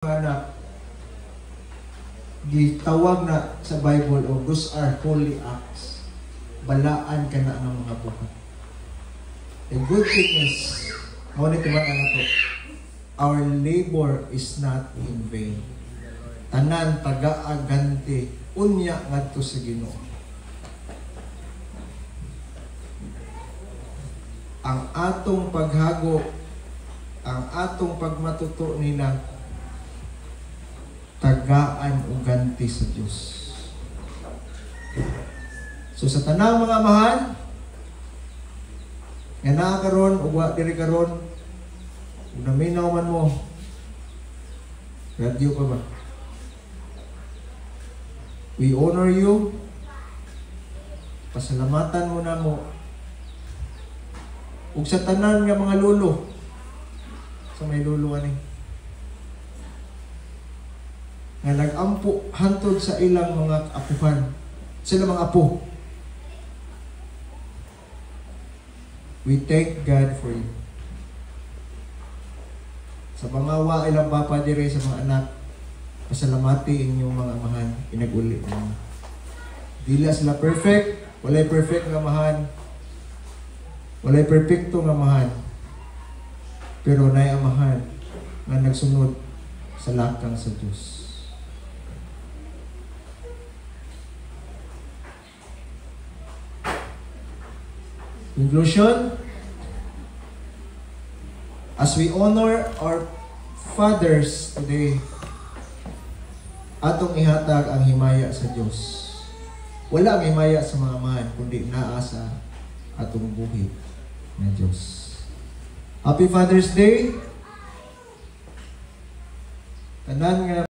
anak gitawag na sa Bible o those are holy acts. Balaan ka na ng mga buhat. The good thing is, ngunit naman to, our labor is not in vain. Tanan taga-agante unya ngadto sa Ginoo. Ang atong paghago, ang atong pagmatuto nila tagaan o ganti sa Diyos. So sa tanang mga amahan, nga naa karon ug wa diri karon, ug naminaw man mo, radio pa ba? We honor you. Pasalamatan mo na mo. Ug sa tanan nga mga lolo, sa may lolo ani, nga nag-ampo hantod sa ilang mga apuhan, sila mga apo. We thank God for you. Sa mga wa ilang bapa dire sa mga anak, pasalamati inyong mga amahan, inag-uli ninyo. Dila sila perfect, walay perfect nga amahan, walay perfecto nga amahan, pero nay amahan nga nagsunod sa lakang sa Diyos. Conclusion, as we honor our fathers today, atong ihatag ang himaya sa Diyos. Wala ang himaya sa mga amahan, kundi naa sa atong buhi na Diyos. Happy Father's Day! Tanan nga